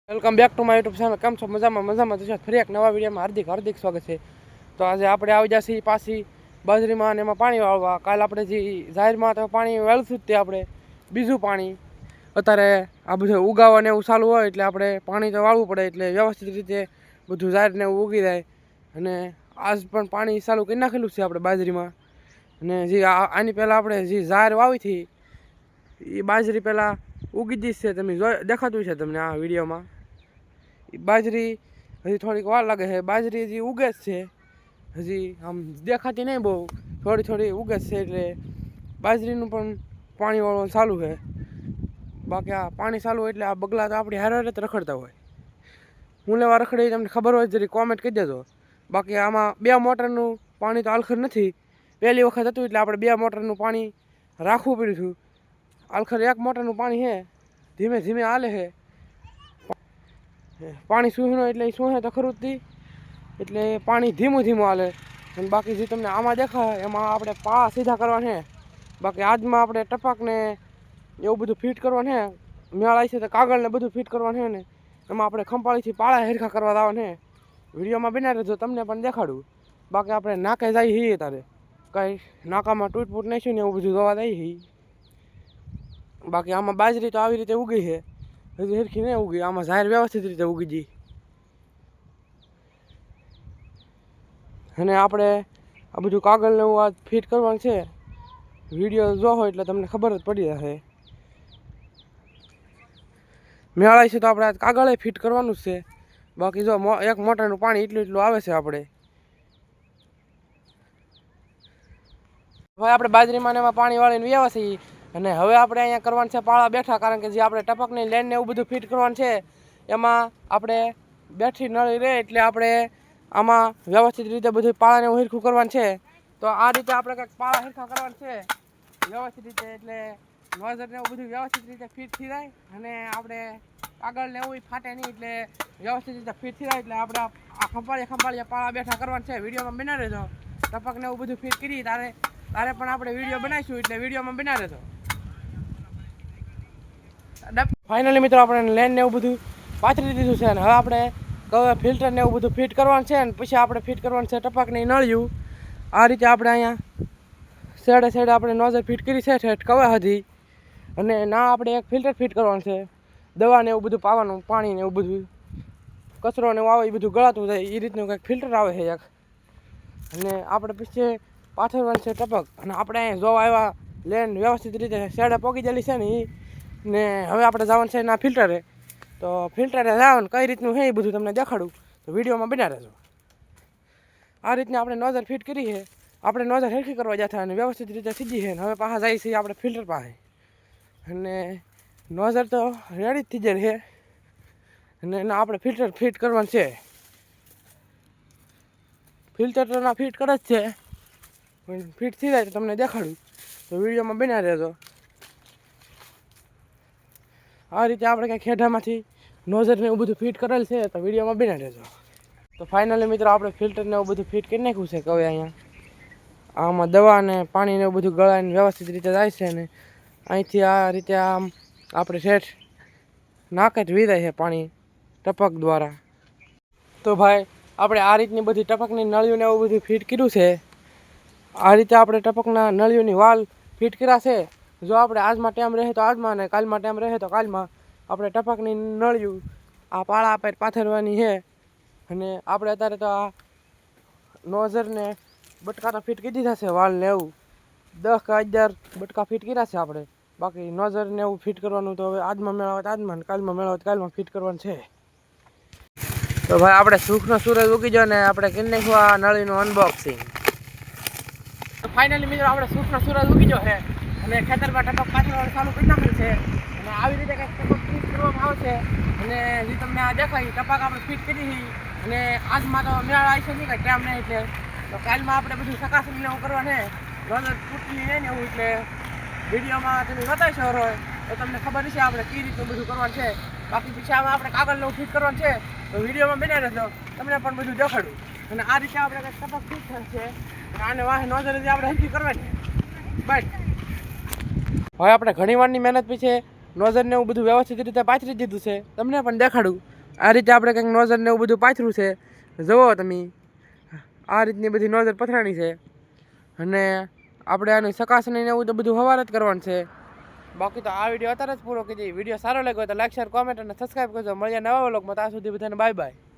Welcome back to my YouTube channel. કેમ છો? મજામાં જશો? ફરી એક નવા વિડીયોમાં હાર્દિક સ્વાગત છે. તો આજે આપણે આવી જશે પાછી બાજરીમાં અને એમાં પાણી વાળવા. કાલ આપણે જે જાહેરમાં તો પાણી વાળશું જ તે આપણે બીજું પાણી અત્યારે આ બધું ઉગાવવાને એવું ચાલુ હોય એટલે આપણે પાણી તો વાળવું પડે એટલે વ્યવસ્થિત રીતે બધું જાહેરને એવું ઉગી જાય. અને આજ પણ પાણી ચાલુ કરી નાખેલું છે આપણે બાજરીમાં. અને જે આની પહેલાં આપણે જે જાહેર વાવી હતી એ બાજરી પહેલાં ઉગી જ છે. તમે દેખાતું છે તમને આ વિડીયોમાં. બાજરી હજી થોડીક વાર લાગે છે. બાજરી હજી ઉગે જ છે, હજી આમ દેખાતી નહીં બહુ, થોડી ઉગે જ છે. એટલે બાજરીનું પણ પાણી વાળવાનું ચાલુ છે. બાકી આ પાણી ચાલુ એટલે આ બગલા તો આપણી હારે જ રખડતા હોય. હું લેવા રખડે તમને ખબર હોય જરી કોમેન્ટ કરી દેજો. બાકી આમાં 2 મોટરનું પાણી તો આલખર નથી. પહેલી વખત હતું એટલે આપણે 2 મોટરનું પાણી રાખવું પડ્યું હતું. આલખર 1 મોટરનું પાણી છે, ધીમે ધીમે હાલે છે. પાણી સૂહણો એટલે સૂહે તો ખરું જ એટલે પાણી ધીમું હાલે. અને બાકી જે તમને આમાં દેખાય એમાં આપણે પાળા સીધા કરવાના છે. બાકી આજમાં આપણે ટપકને એવું બધું ફિટ કરવાનું છે. મેળાય છે તો કાગળને બધું ફિટ કરવાનું છે ને એમાં આપણે ખંપાળીથી પાળા હેરખા કરવા આવવાના છે. વિડીયોમાં બના રહેજો, તમને પણ દેખાડું. બાકી આપણે નાકે જઈએ છીએ તારે કંઈ નાકામાં તૂટફૂટ નહીં છે ને એવું બધું જોવા જઈએ છીએ. બાકી આમાં બાજરી તો આવી રીતે ઉગી છે, હજી હેરખી નહીં ઉગી. આમાં જાહેર વ્યવસ્થિત રીતે ઉગી ગઈ. અને આપણે આ બધું કાગળને એવું આ ફિટ કરવાનું છે. વિડીયો જો હોય એટલે તમને ખબર જ પડી જશે. મેળાય છે તો આપણે આ કાગળે ફિટ કરવાનું જ છે. બાકી જો 1 મોટરનું પાણી એટલું આવે છે. આપણે હવે આપણે બાજરીમાં એમાં પાણી વાળીને વ્યાવા છીએ. અને હવે આપણે અહીંયા કરવાનું છે પાળા બેઠા, કારણ કે જે આપણે ટપકની લાઈનને એવું બધું ફિટ કરવાનું છે એમાં આપણે બેઠી નળી રહે એટલે આપણે આમાં વ્યવસ્થિત રીતે બધું પાળાને એવું હિરખું કરવાનું છે. તો આ રીતે આપણે કંઈક પાળા હિરખા કરવાનું છે વ્યવસ્થિત રીતે, એટલે નોઝરને એવું બધું વ્યવસ્થિત રીતે ફિટ થઈ જાય. અને આપણે કાગળને એવું ફાટે નહીં એટલે વ્યવસ્થિત રીતે ફિટ થઈ જાય. એટલે આપણે આ ખંપાળીએ પાળા બેઠા કરવાનું છે. વિડીયોમાં બના રહેજો. ટપકને એવું બધું ફિટ કરી તારે પણ આપણે વિડીયો બનાવીશું એટલે વિડીયોમાં બના રહેજો. ફાઇનલી મિત્રો આપણે લેન ને એવું બધું પાથરી દીધું છે. અને હવે આપણે કવે ફિલ્ટર ને એવું બધું ફિટ કરવાનું છે. અને પછી આપણે ફિટ કરવાનું છે ટપકની નળિયું. આ રીતે આપણે અહીંયા સાઈડે આપણે નોઝર ફિટ કરી છે ઠેઠ કવે હતી. અને ના આપણે એક ફિલ્ટર ફિટ કરવાનું છે. દવા ને એવું બધું પાવાનું, પાણી ને એવું બધું કચરો ને એવું આવે એ બધું ગળાતું જાય એ રીતનું કંઈક ફિલ્ટર આવે છે એક. અને આપણે પછી પાથરવાનું છે ટપક. અને આપણે અહીંયા જોવા આવ્યા લેન વ્યવસ્થિત રીતે સાઈડે પોગી ગયેલી છે ને હવે આપણે જવાનું છે એના ફિલ્ટરે. તો ફિલ્ટરે જવાનું કઈ રીતનું છે એ બધું તમને દેખાડું, તો વિડીયોમાં બના રહેજો. આ રીતના આપણે નોઝર ફિટ કરી છે. આપણે નોઝર હેરખી કરવા જતા અને વ્યવસ્થિત રીતે સીધી છે. હવે પાછા જાય છે આપણે ફિલ્ટર પાસે. અને નોઝર તો રેડી જ થઈ જાય છે. અને એના આપણે ફિલ્ટર ફિટ કરવાનું છે. ફિલ્ટર તો ના ફિટ કરે જ છે, પણ ફિટ થઈ જાય તો તમને દેખાડું, તો વિડીયોમાં બના રહેજો. આ રીતે આપણે કંઈ ખેડામાંથી નોઝરને એવું બધું ફિટ કરેલ છે, તો વિડીયોમાં બના રહેજો. તો ફાઇનલી મિત્રો આપણે ફિલ્ટરને એવું બધું ફિટ કરી નાખ્યું છે. હવે અહીંયા આમાં દવા અને પાણીને એવું બધું ગળાઈને વ્યવસ્થિત રીતે જાય છે. ને અહીંથી આ રીતે આમ આપણે શેઠ નાકે જ વીરાય છે પાણી ટપક દ્વારા. તો ભાઈ આપણે આ રીતની બધી ટપકની નળીઓને એવું બધું ફિટ કર્યું છે. આ રીતે આપણે ટપકના નળીઓની વાલ ફિટ કર્યા છે. જો આપણે આજમાં ટાઈમ રહે તો આજમાં અને કાલમાં ટાઈમ રહે તો કાલમાં આપણે ટપકની નળિયું આ પાળા પર પાથરવાની છે. અને આપણે અત્યારે તો આ નોઝરને બટકા તો ફિટ કરી દીધા છે. વાલને એવું 10 કે 11 બટકા ફિટ કર્યા છે આપણે. બાકી નોઝરને એવું ફિટ કરવાનું તો હવે આજમાં મેળવત આજમાં ને કાલમાં મેળવત કાલમાં ફિટ કરવાનું છે. તો ભાઈ આપણે સુખનો સૂરજ ઉગી ગયો ને આપણે કરી નાખ્યું આ નળીનું અનબોક્સિંગ. તો ફાઇનલી મિત્રો આપણે સુખનો સૂરજ ઉગી ગયો છે અને ખેતરમાં ટપક પાથરવાનું ચાલુ કરી નાખ્યું છે. અને આવી રીતે કંઈક ટપક ફિટ કરવામાં આવશે. અને જે તમને આ દેખાય ટપક આપણે ફિટ કરી. અને આજમાં તો મેળ આવી છે નહીં કંઈ ટાઈમ નહીં, એટલે તો કાલમાં આપણે બધું ચકાસણીને એવું કરવા છે. નોઝર ફૂટની નહીં ને એવું, એટલે વિડીયોમાં તમે બતાવી હોય તો તમને ખબર છે આપણે કઈ રીતનું બધું કરવાનું છે. બાકી પછી આમાં આપણે કાગળને ફિટ કરવાનું છે, તો વિડીયોમાં બના રહેજો, તમને પણ બધું દેખાડું. અને આ રીતે આપણે કંઈક ટપક ફિટ થશે. આને વાહે નોઝર જે આપણે હરખી કરવાની બસ. હવે આપણે ઘણી વારની મહેનત પછી નોઝરને એવું બધું વ્યવસ્થિત રીતે પાથરી દીધું છે, તમને પણ દેખાડું. આ રીતે આપણે કંઈક નોઝર ને એવું બધું પાથર્યું છે. જુઓ તમે, આ રીતની બધી નોઝર પથરાણી છે. અને આપણે આની ચકાસણી ને એવું તો બધું સવારે જ કરવાનું છે. બાકી તો આ વિડીયો અત્યારે જ પૂરો કરી દઈએ. વિડીયો સારો લાગ્યો તો લાઈક, શેર, કોમેન્ટ અને સબસ્ક્રાઈબ કરજો. મળીએ નવા વ્લોગમાં. ત્યાં સુધી બધાને બાય બાય.